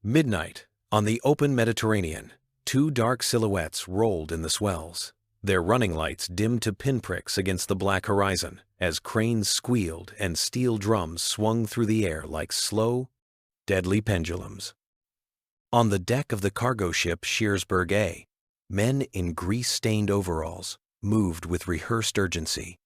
Midnight, on the open Mediterranean, two dark silhouettes rolled in the swells. Their running lights dimmed to pinpricks against the black horizon as cranes squealed and steel drums swung through the air like slow, deadly pendulums. On the deck of the cargo ship Scheersberg A, men in grease-stained overalls moved with rehearsed urgency,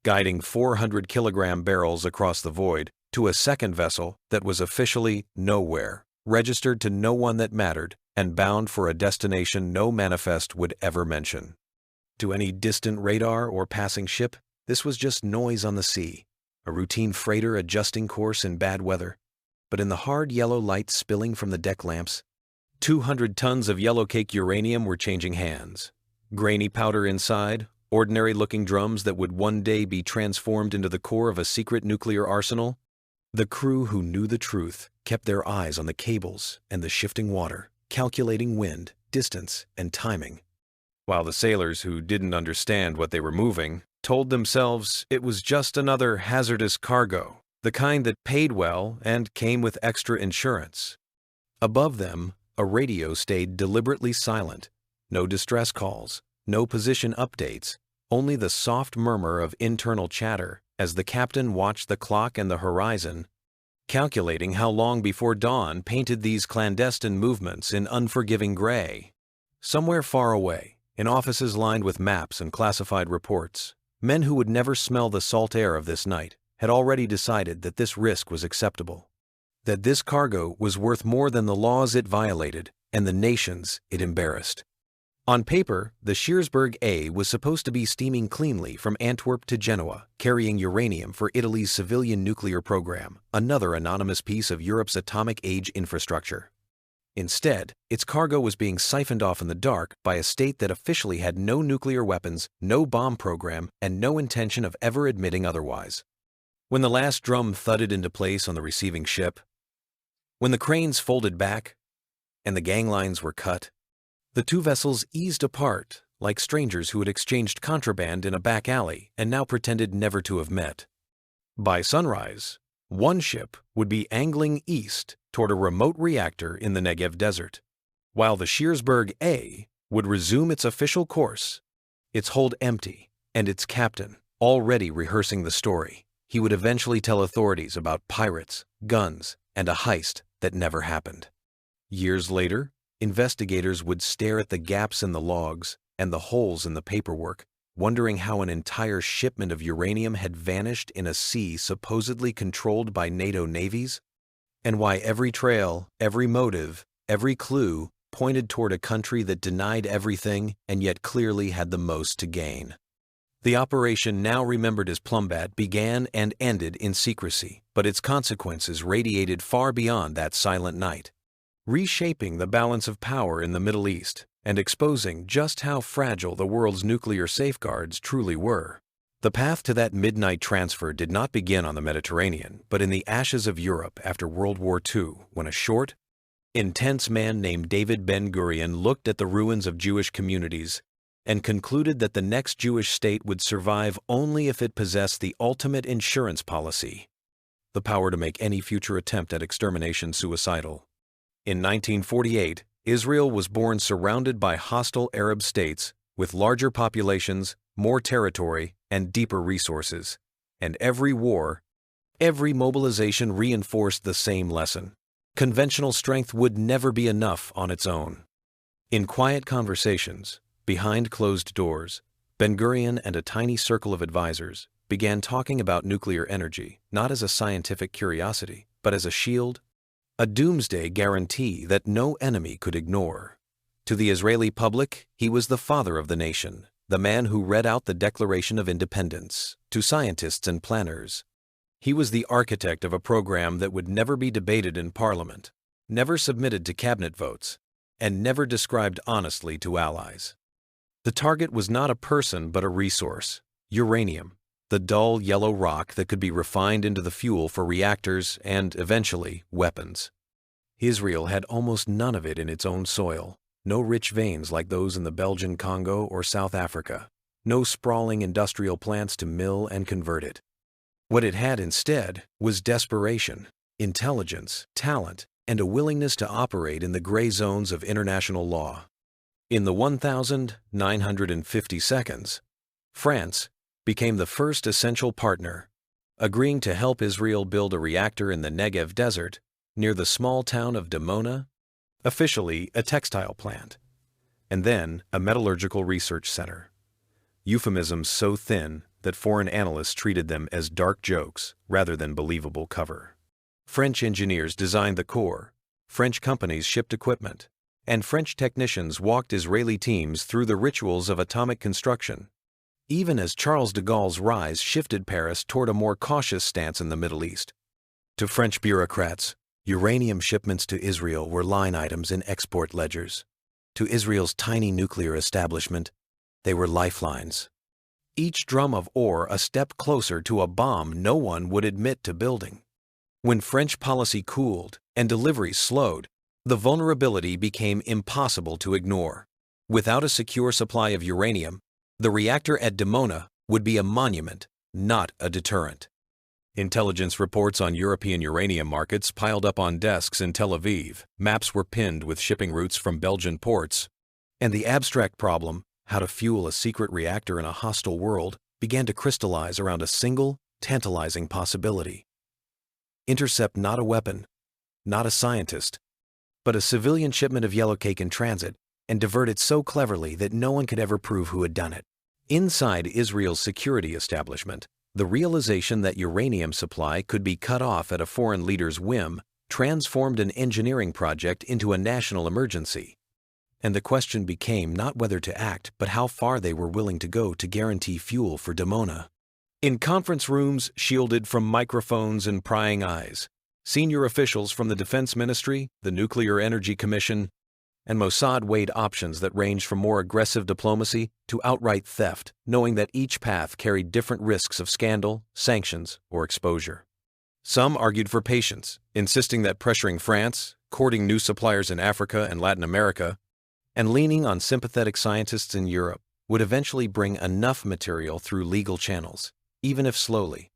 guiding 400-kilogram barrels across the void to a second vessel that was officially nowhere, registered to no one that mattered, and bound for a destination no manifest would ever mention. To any distant radar or passing ship, this was just noise on the sea, a routine freighter adjusting course in bad weather. But in the hard yellow light spilling from the deck lamps, 200 tons of yellowcake uranium were changing hands. Grainy powder inside, ordinary-looking drums that would one day be transformed into the core of a secret nuclear arsenal. The crew who knew the truth kept their eyes on the cables and the shifting water, calculating wind, distance, and timing, while the sailors who didn't understand what they were moving told themselves it was just another hazardous cargo, the kind that paid well and came with extra insurance. Above them, a radio stayed deliberately silent. No distress calls, no position updates, only the soft murmur of internal chatter as the captain watched the clock and the horizon, calculating how long before dawn painted these clandestine movements in unforgiving gray. Somewhere far away, in offices lined with maps and classified reports, men who would never smell the salt air of this night had already decided that this risk was acceptable, that this cargo was worth more than the laws it violated and the nations it embarrassed. On paper, the Scheersberg A was supposed to be steaming cleanly from Antwerp to Genoa, carrying uranium for Italy's civilian nuclear program, another anonymous piece of Europe's atomic age infrastructure. Instead, its cargo was being siphoned off in the dark by a state that officially had no nuclear weapons, no bomb program, and no intention of ever admitting otherwise. When the last drum thudded into place on the receiving ship, when the cranes folded back and the ganglines were cut, the two vessels eased apart like strangers who had exchanged contraband in a back alley and now pretended never to have met. By sunrise, one ship would be angling east toward a remote reactor in the Negev desert, while the Scheersberg A would resume its official course, its hold empty, and its captain already rehearsing the story he would eventually tell authorities about pirates, guns, and a heist that never happened. Years later, investigators would stare at the gaps in the logs and the holes in the paperwork, wondering how an entire shipment of uranium had vanished in a sea supposedly controlled by NATO navies, and why every trail, every motive, every clue pointed toward a country that denied everything and yet clearly had the most to gain. The operation, now remembered as Plumbat, began and ended in secrecy, but its consequences radiated far beyond that silent night, reshaping the balance of power in the Middle East and exposing just how fragile the world's nuclear safeguards truly were. The path to that midnight transfer did not begin on the Mediterranean, but in the ashes of Europe after World War II, when a short, intense man named David Ben-Gurion looked at the ruins of Jewish communities and concluded that the next Jewish state would survive only if it possessed the ultimate insurance policy, the power to make any future attempt at extermination suicidal. In 1948, Israel was born surrounded by hostile Arab states with larger populations, more territory, and deeper resources. And every war, every mobilization reinforced the same lesson. Conventional strength would never be enough on its own. In quiet conversations, behind closed doors, Ben-Gurion and a tiny circle of advisors began talking about nuclear energy, not as a scientific curiosity, but as a shield, a doomsday guarantee that no enemy could ignore. To the Israeli public, he was the father of the nation, the man who read out the Declaration of Independence. To scientists and planners, he was the architect of a program that would never be debated in Parliament, never submitted to cabinet votes, and never described honestly to allies. The target was not a person but a resource, uranium, the dull yellow rock that could be refined into the fuel for reactors and, eventually, weapons. Israel had almost none of it in its own soil, no rich veins like those in the Belgian Congo or South Africa, no sprawling industrial plants to mill and convert it. What it had instead was desperation, intelligence, talent, and a willingness to operate in the gray zones of international law. In the 1950 seconds, France became the first essential partner, agreeing to help Israel build a reactor in the Negev desert near the small town of Dimona, officially a textile plant, and then a metallurgical research center. Euphemisms so thin that foreign analysts treated them as dark jokes rather than believable cover. French engineers designed the core, French companies shipped equipment, and French technicians walked Israeli teams through the rituals of atomic construction, even as Charles de Gaulle's rise shifted Paris toward a more cautious stance in the Middle East. To French bureaucrats, uranium shipments to Israel were line items in export ledgers. To Israel's tiny nuclear establishment, they were lifelines. Each drum of ore a step closer to a bomb no one would admit to building. When French policy cooled and deliveries slowed, the vulnerability became impossible to ignore. Without a secure supply of uranium, the reactor at Dimona would be a monument, not a deterrent. Intelligence reports on European uranium markets piled up on desks in Tel Aviv, maps were pinned with shipping routes from Belgian ports, and the abstract problem, how to fuel a secret reactor in a hostile world, began to crystallize around a single, tantalizing possibility. Intercept not a weapon, not a scientist, but a civilian shipment of yellowcake in transit, and divert it so cleverly that no one could ever prove who had done it. Inside Israel's security establishment, the realization that uranium supply could be cut off at a foreign leader's whim transformed an engineering project into a national emergency. And the question became not whether to act, but how far they were willing to go to guarantee fuel for Dimona. In conference rooms shielded from microphones and prying eyes, senior officials from the Defense Ministry, the Nuclear Energy Commission, and Mossad weighed options that ranged from more aggressive diplomacy to outright theft, knowing that each path carried different risks of scandal, sanctions, or exposure. Some argued for patience, insisting that pressuring France, courting new suppliers in Africa and Latin America, and leaning on sympathetic scientists in Europe would eventually bring enough material through legal channels, even if slowly.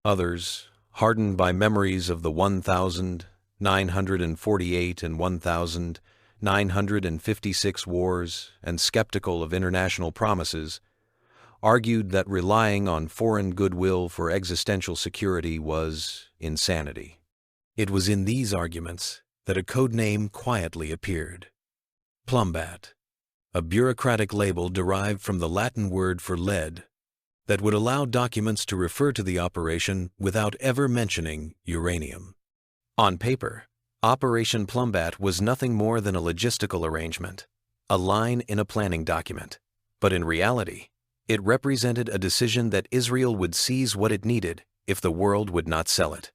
Others, hardened by memories of the 1948 and 1956 wars and skeptical of international promises, argued that relying on foreign goodwill for existential security was insanity. It was in these arguments that a code name quietly appeared. Plumbat, a bureaucratic label derived from the Latin word for lead that would allow documents to refer to the operation without ever mentioning uranium. On paper, Operation Plumbat was nothing more than a logistical arrangement, a line in a planning document. But in reality, it represented a decision that Israel would seize what it needed if the world would not sell it.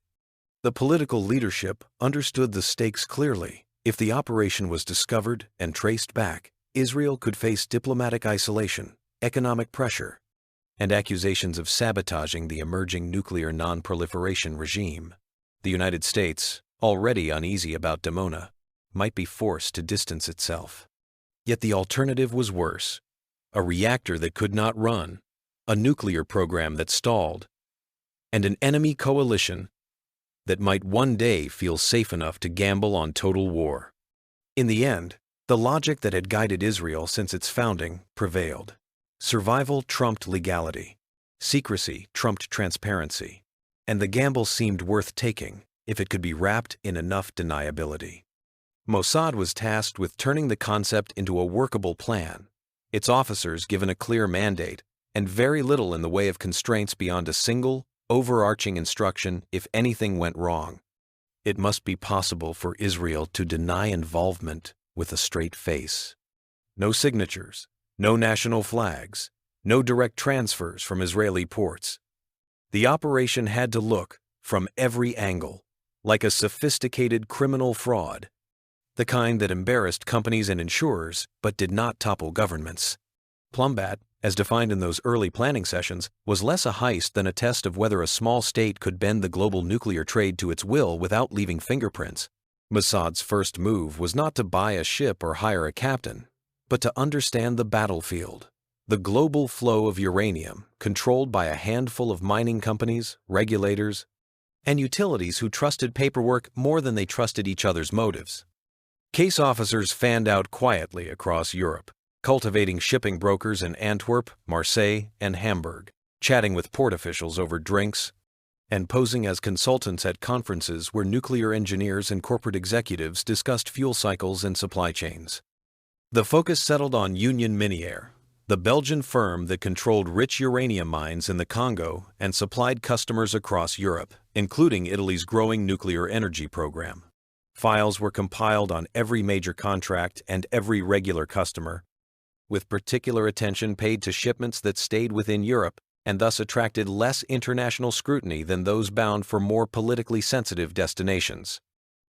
The political leadership understood the stakes clearly. If the operation was discovered and traced back, Israel could face diplomatic isolation, economic pressure, and accusations of sabotaging the emerging nuclear non-proliferation regime. The United States, already uneasy about Dimona, might be forced to distance itself. Yet the alternative was worse: a reactor that could not run, a nuclear program that stalled, and an enemy coalition that might one day feel safe enough to gamble on total war. In the end, the logic that had guided Israel since its founding prevailed. Survival trumped legality, secrecy trumped transparency, and the gamble seemed worth taking if it could be wrapped in enough deniability. Mossad was tasked with turning the concept into a workable plan, its officers given a clear mandate and very little in the way of constraints beyond a single, overarching instruction: if anything went wrong, it must be possible for Israel to deny involvement with a straight face. No signatures, no national flags, no direct transfers from Israeli ports. The operation had to look, from every angle, like a sophisticated criminal fraud, the kind that embarrassed companies and insurers but did not topple governments. Plumbat, as defined in those early planning sessions, was less a heist than a test of whether a small state could bend the global nuclear trade to its will without leaving fingerprints. Mossad's first move was not to buy a ship or hire a captain, but to understand the battlefield, the global flow of uranium controlled by a handful of mining companies, regulators, and utilities who trusted paperwork more than they trusted each other's motives. Case officers fanned out quietly across Europe, cultivating shipping brokers in Antwerp, Marseille, and Hamburg, chatting with port officials over drinks, and posing as consultants at conferences where nuclear engineers and corporate executives discussed fuel cycles and supply chains. The focus settled on Union Minière, the Belgian firm that controlled rich uranium mines in the Congo and supplied customers across Europe, including Italy's growing nuclear energy program. Files were compiled on every major contract and every regular customer, with particular attention paid to shipments that stayed within Europe and thus attracted less international scrutiny than those bound for more politically sensitive destinations.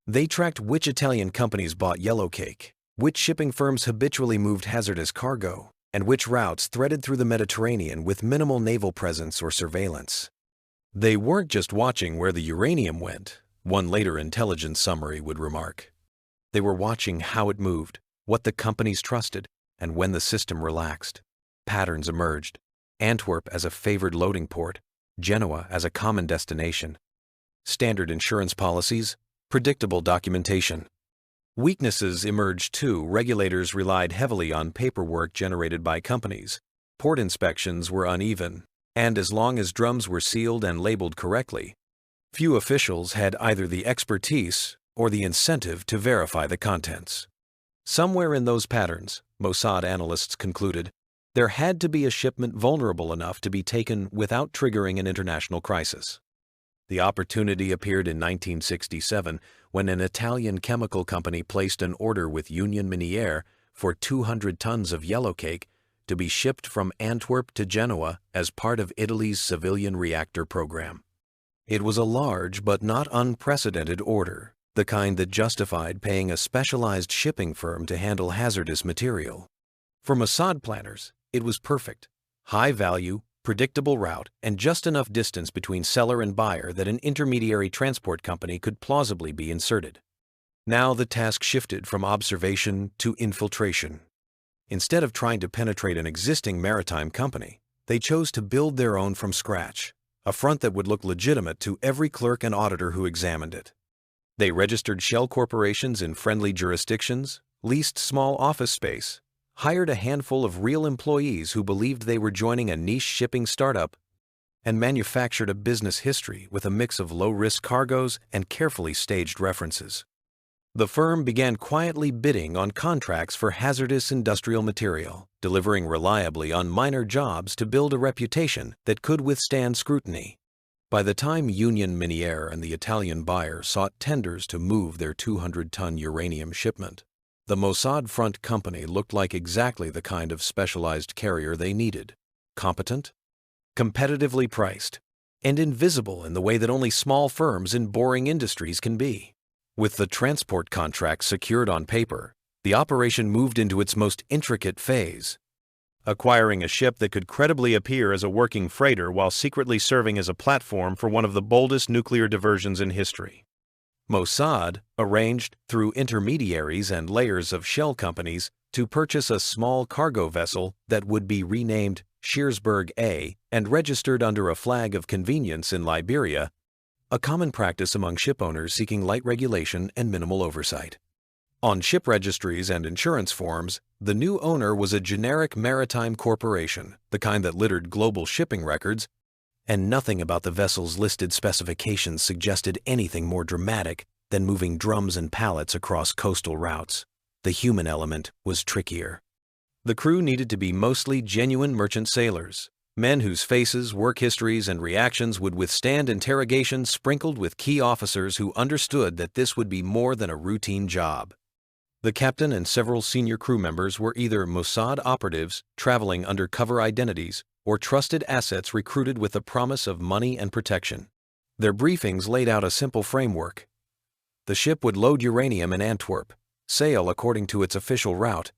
They tracked which Italian companies bought yellowcake, which shipping firms habitually moved hazardous cargo, and which routes threaded through the Mediterranean with minimal naval presence or surveillance. They weren't just watching where the uranium went, one later intelligence summary would remark. They were watching how it moved, what the companies trusted, and when the system relaxed. Patterns emerged. Antwerp as a favored loading port, Genoa as a common destination. Standard insurance policies, predictable documentation. Weaknesses emerged too. Regulators relied heavily on paperwork generated by companies. Port inspections were uneven, and as long as drums were sealed and labeled correctly, few officials had either the expertise or the incentive to verify the contents. Somewhere in those patterns, Mossad analysts concluded, there had to be a shipment vulnerable enough to be taken without triggering an international crisis. The opportunity appeared in 1967 when an Italian chemical company placed an order with Union Minière for 200 tons of yellowcake to be shipped from Antwerp to Genoa as part of Italy's civilian reactor program. It was a large but not unprecedented order, the kind that justified paying a specialized shipping firm to handle hazardous material. For Mossad planners, it was perfect. High value, predictable route, and just enough distance between seller and buyer that an intermediary transport company could plausibly be inserted. Now the task shifted from observation to infiltration. Instead of trying to penetrate an existing maritime company, they chose to build their own from scratch, a front that would look legitimate to every clerk and auditor who examined it. They registered shell corporations in friendly jurisdictions, leased small office space, hired a handful of real employees who believed they were joining a niche shipping startup, and manufactured a business history with a mix of low-risk cargoes and carefully staged references. The firm began quietly bidding on contracts for hazardous industrial material, delivering reliably on minor jobs to build a reputation that could withstand scrutiny. By the time Union Minière and the Italian buyer sought tenders to move their 200-ton uranium shipment, the Mossad front company looked like exactly the kind of specialized carrier they needed: competent, competitively priced, and invisible in the way that only small firms in boring industries can be. With the transport contract secured on paper, the operation moved into its most intricate phase, acquiring a ship that could credibly appear as a working freighter while secretly serving as a platform for one of the boldest nuclear diversions in history. Mossad arranged, through intermediaries and layers of shell companies, to purchase a small cargo vessel that would be renamed Scheersberg A and registered under a flag of convenience in Liberia, a common practice among shipowners seeking light regulation and minimal oversight. On ship registries and insurance forms, the new owner was a generic maritime corporation, the kind that littered global shipping records, and nothing about the vessel's listed specifications suggested anything more dramatic than moving drums and pallets across coastal routes. The human element was trickier. The crew needed to be mostly genuine merchant sailors, men whose faces, work histories, and reactions would withstand interrogation sprinkled with key officers who understood that this would be more than a routine job. The captain and several senior crew members were either Mossad operatives traveling under cover identities or trusted assets recruited with the promise of money and protection. Their briefings laid out a simple framework. The ship would load uranium in Antwerp, sail according to its official route,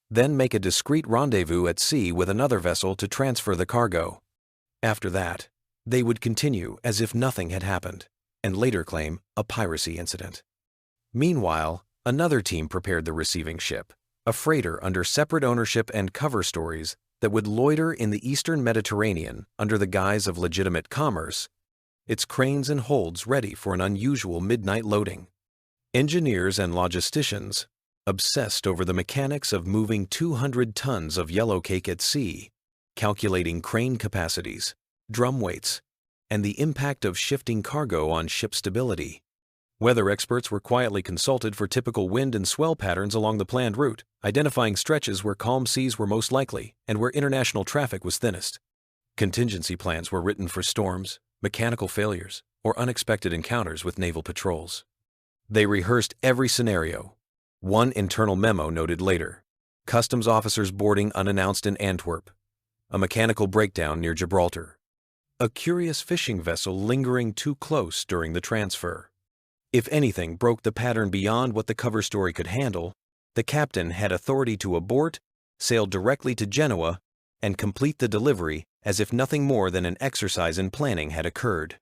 then make a discreet rendezvous at sea with another vessel to transfer the cargo. After that, they would continue as if nothing had happened, and later claim a piracy incident. Meanwhile, another team prepared the receiving ship, a freighter under separate ownership and cover stories that would loiter in the eastern Mediterranean under the guise of legitimate commerce its cranes and holds ready for an unusual midnight loading. Engineers and logisticians, obsessed over the mechanics of moving 200 tons of yellowcake at sea, calculating crane capacities, drum weights, and the impact of shifting cargo on ship stability. Weather experts were quietly consulted for typical wind and swell patterns along the planned route, identifying stretches where calm seas were most likely and where international traffic was thinnest. Contingency plans were written for storms, mechanical failures, or unexpected encounters with naval patrols. They rehearsed every scenario. One internal memo noted later: customs officers boarding unannounced in Antwerp, a mechanical breakdown near Gibraltar, a curious fishing vessel lingering too close during the transfer. If anything broke the pattern beyond what the cover story could handle, the captain had authority to abort, sail directly to Genoa, and complete the delivery as if nothing more than an exercise in planning had occurred.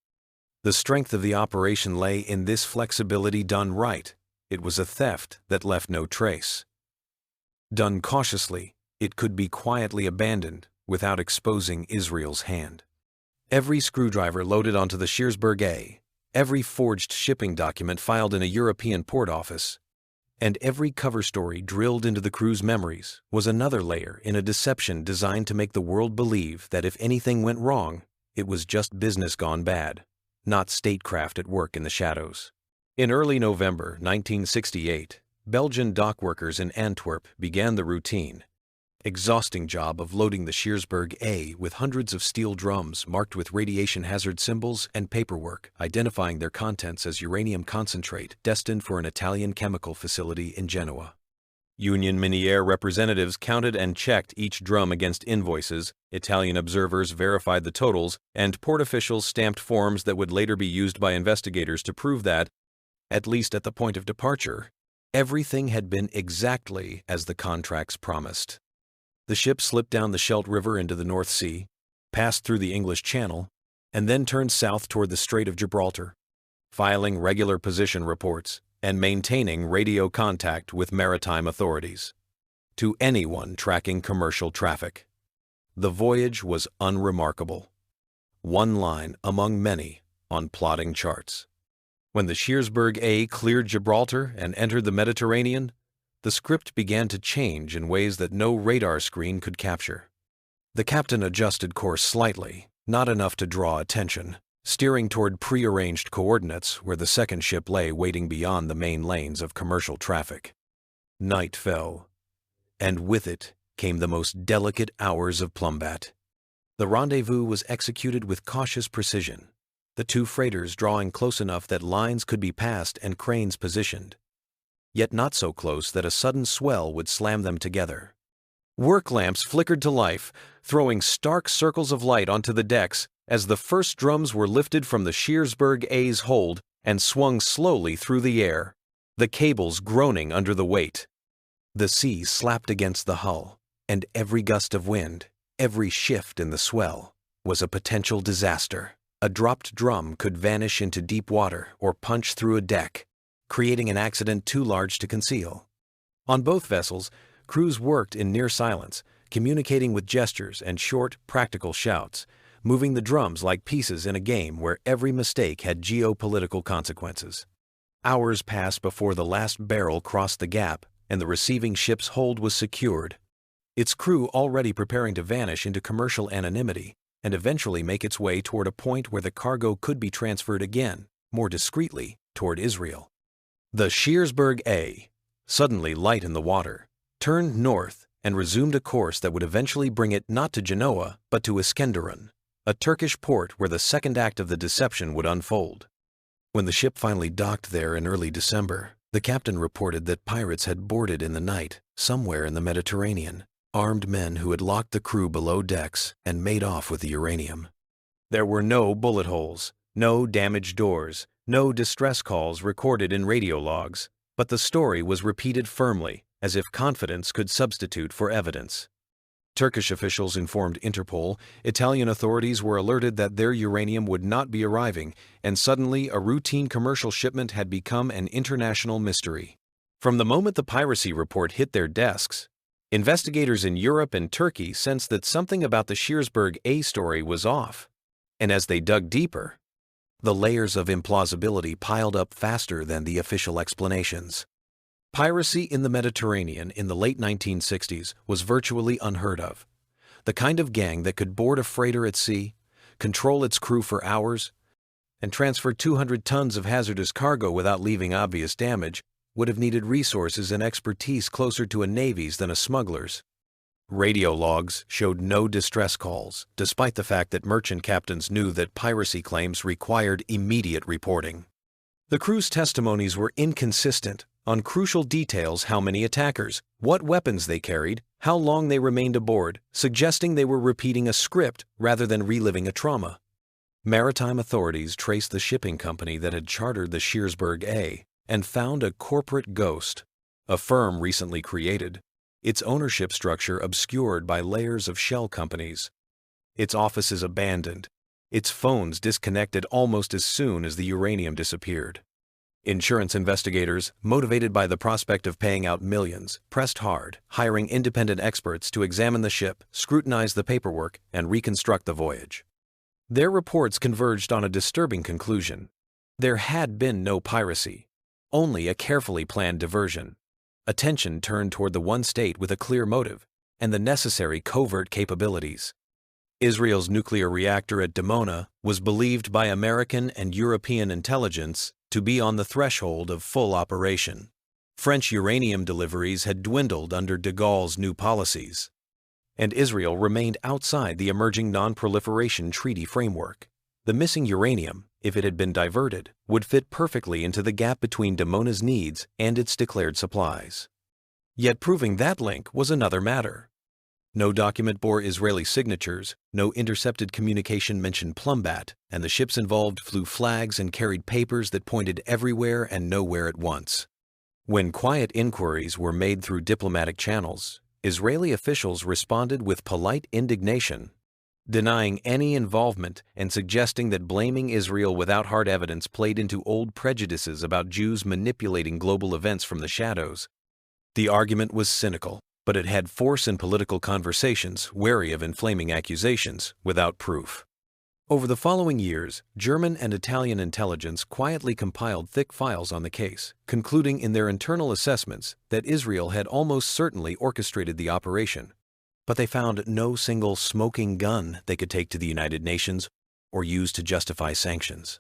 The strength of the operation lay in this flexibility done right. It was a theft that left no trace. Done cautiously, it could be quietly abandoned without exposing Israel's hand. Every screwdriver loaded onto the Scheersberg A, every forged shipping document filed in a European port office, and every cover story drilled into the crew's memories was another layer in a deception designed to make the world believe that if anything went wrong, it was just business gone bad, not statecraft at work in the shadows. In early November 1968, Belgian dock workers in Antwerp began the routine, exhausting job of loading the Scheersberg A with hundreds of steel drums marked with radiation hazard symbols and paperwork identifying their contents as uranium concentrate destined for an Italian chemical facility in Genoa. Union Miniere representatives counted and checked each drum against invoices, Italian observers verified the totals, and port officials stamped forms that would later be used by investigators to prove that, at least at the point of departure, everything had been exactly as the contracts promised. The ship slipped down the Scheldt River into the North Sea, passed through the English Channel, and then turned south toward the Strait of Gibraltar, filing regular position reports and maintaining radio contact with maritime authorities. To anyone tracking commercial traffic, the voyage was unremarkable. One line among many on plotting charts. When the Scheersberg A cleared Gibraltar and entered the Mediterranean, the script began to change in ways that no radar screen could capture. The captain adjusted course slightly, not enough to draw attention, steering toward prearranged coordinates where the second ship lay waiting beyond the main lanes of commercial traffic. Night fell, and with it came the most delicate hours of Plumbat. The rendezvous was executed with cautious precision, the two freighters drawing close enough that lines could be passed and cranes positioned, yet not so close that a sudden swell would slam them together. Work lamps flickered to life, throwing stark circles of light onto the decks as the first drums were lifted from the Scheersberg A's hold and swung slowly through the air, the cables groaning under the weight. The sea slapped against the hull, and every gust of wind, every shift in the swell, was a potential disaster. A dropped drum could vanish into deep water or punch through a deck, creating an accident too large to conceal. On both vessels, crews worked in near silence, communicating with gestures and short, practical shouts, moving the drums like pieces in a game where every mistake had geopolitical consequences. Hours passed before the last barrel crossed the gap and the receiving ship's hold was secured, its crew already preparing to vanish into commercial anonymity and eventually make its way toward a point where the cargo could be transferred again, more discreetly, toward Israel. The Scheersberg A, suddenly light in the water, turned north and resumed a course that would eventually bring it not to Genoa, but to Iskenderun, a Turkish port where the second act of the deception would unfold. When the ship finally docked there in early December, the captain reported that pirates had boarded in the night, somewhere in the Mediterranean, armed men who had locked the crew below decks and made off with the uranium. There were no bullet holes, no damaged doors, no distress calls recorded in radio logs, but the story was repeated firmly, as if confidence could substitute for evidence. Turkish officials informed Interpol, Italian authorities were alerted that their uranium would not be arriving, and suddenly a routine commercial shipment had become an international mystery. From the moment the piracy report hit their desks, investigators in Europe and Turkey sensed that something about the Scheersberg A story was off, and as they dug deeper, The layers of implausibility piled up faster than the official explanations. Piracy in the Mediterranean in the late 1960s was virtually unheard of. The kind of gang that could board a freighter at sea, control its crew for hours, and transfer 200 tons of hazardous cargo without leaving obvious damage would have needed resources and expertise closer to a navy's than a smuggler's. Radio logs showed no distress calls, despite the fact that merchant captains knew that piracy claims required immediate reporting. The crew's testimonies were inconsistent on crucial details: how many attackers, what weapons they carried, how long they remained aboard, suggesting they were repeating a script rather than reliving a trauma. Maritime authorities traced the shipping company that had chartered the Scheersberg A and found a corporate ghost, a firm recently created, its ownership structure obscured by layers of shell companies, its offices abandoned, its phones disconnected almost as soon as the uranium disappeared. Insurance investigators, motivated by the prospect of paying out millions, pressed hard, hiring independent experts to examine the ship, scrutinize the paperwork, and reconstruct the voyage. Their reports converged on a disturbing conclusion. There had been no piracy, only a carefully planned diversion. Attention turned toward the one state with a clear motive and the necessary covert capabilities. Israel's nuclear reactor at Dimona was believed by American and European intelligence to be on the threshold of full operation. French uranium deliveries had dwindled under de Gaulle's new policies, and Israel remained outside the emerging non-proliferation treaty framework. The missing uranium, if it had been diverted, would fit perfectly into the gap between Dimona's needs and its declared supplies. Yet proving that link was another matter. No document bore Israeli signatures, no intercepted communication mentioned Plumbat, and the ships involved flew flags and carried papers that pointed everywhere and nowhere at once. When quiet inquiries were made through diplomatic channels, Israeli officials responded with polite indignation, denying any involvement and suggesting that blaming Israel without hard evidence played into old prejudices about Jews manipulating global events from the shadows. The argument was cynical, but it had force in political conversations wary of inflaming accusations without proof. Over the following years, German and Italian intelligence quietly compiled thick files on the case, concluding in their internal assessments that Israel had almost certainly orchestrated the operation. But they found no single smoking gun they could take to the United Nations or use to justify sanctions.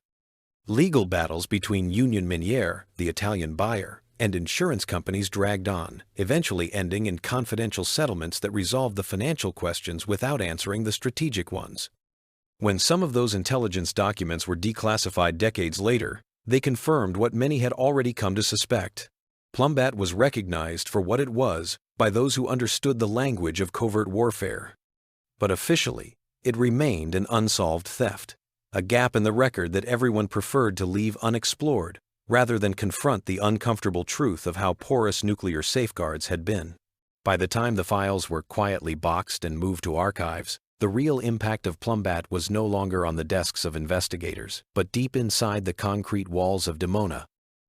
Legal battles between Union Miniere, the Italian buyer, and insurance companies dragged on, eventually ending in confidential settlements that resolved the financial questions without answering the strategic ones. When some of those intelligence documents were declassified decades later, they confirmed what many had already come to suspect. Plumbat was recognized for what it was by those who understood the language of covert warfare. But officially, it remained an unsolved theft, a gap in the record that everyone preferred to leave unexplored, rather than confront the uncomfortable truth of how porous nuclear safeguards had been. By the time the files were quietly boxed and moved to archives, the real impact of Plumbat was no longer on the desks of investigators, but deep inside the concrete walls of Dimona,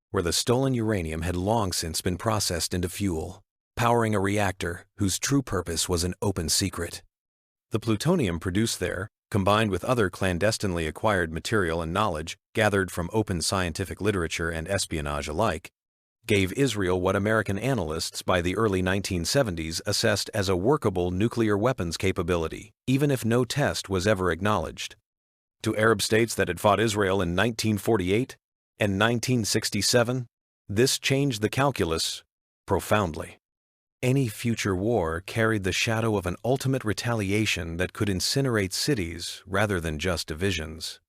where the stolen uranium had long since been processed into fuel, powering a reactor whose true purpose was an open secret. The plutonium produced there, combined with other clandestinely acquired material and knowledge gathered from open scientific literature and espionage alike, gave Israel what American analysts by the early 1970s assessed as a workable nuclear weapons capability, even if no test was ever acknowledged. To Arab states that had fought Israel in 1948 and 1967, this changed the calculus profoundly. Any future war carried the shadow of an ultimate retaliation that could incinerate cities rather than just divisions.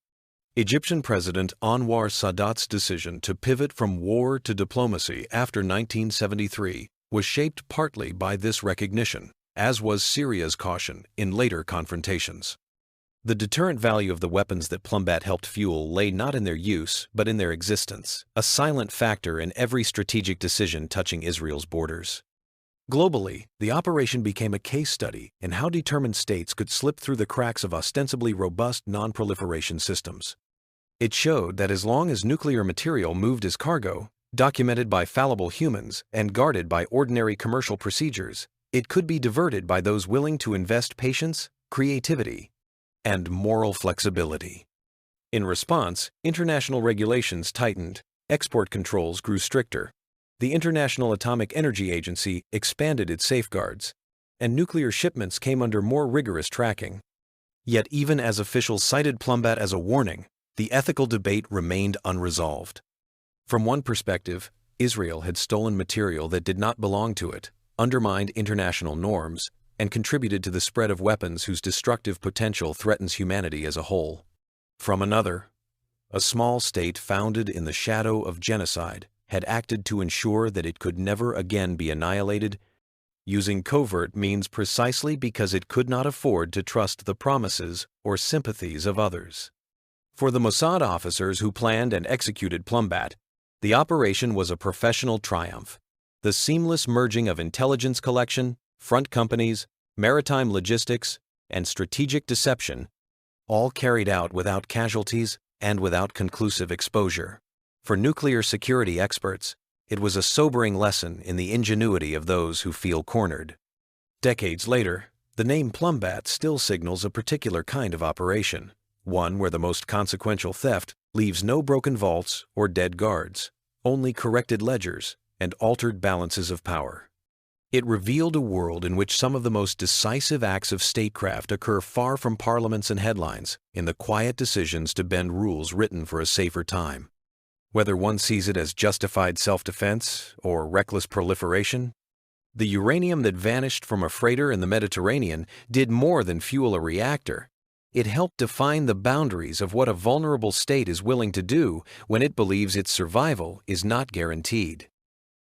Egyptian President Anwar Sadat's decision to pivot from war to diplomacy after 1973 was shaped partly by this recognition, as was Syria's caution in later confrontations. The deterrent value of the weapons that Plumbat helped fuel lay not in their use, but in their existence, a silent factor in every strategic decision touching Israel's borders. Globally, the operation became a case study in how determined states could slip through the cracks of ostensibly robust non-proliferation systems. It showed that as long as nuclear material moved as cargo, documented by fallible humans and guarded by ordinary commercial procedures, it could be diverted by those willing to invest patience, creativity, and moral flexibility. In response, international regulations tightened, export controls grew stricter. The International Atomic Energy Agency expanded its safeguards, and nuclear shipments came under more rigorous tracking. Yet even as officials cited Plumbat as a warning, the ethical debate remained unresolved. From one perspective, Israel had stolen material that did not belong to it, undermined international norms, and contributed to the spread of weapons whose destructive potential threatens humanity as a whole. From another, a small state founded in the shadow of genocide had acted to ensure that it could never again be annihilated, using covert means precisely because it could not afford to trust the promises or sympathies of others. For the Mossad officers who planned and executed Plumbat, the operation was a professional triumph. The seamless merging of intelligence collection, front companies, maritime logistics, and strategic deception, all carried out without casualties and without conclusive exposure. For nuclear security experts, it was a sobering lesson in the ingenuity of those who feel cornered. Decades later, the name Plumbat still signals a particular kind of operation, one where the most consequential theft leaves no broken vaults or dead guards, only corrected ledgers and altered balances of power. It revealed a world in which some of the most decisive acts of statecraft occur far from parliaments and headlines, in the quiet decisions to bend rules written for a safer time. Whether one sees it as justified self-defense or reckless proliferation, the uranium that vanished from a freighter in the Mediterranean did more than fuel a reactor. It helped define the boundaries of what a vulnerable state is willing to do when it believes its survival is not guaranteed.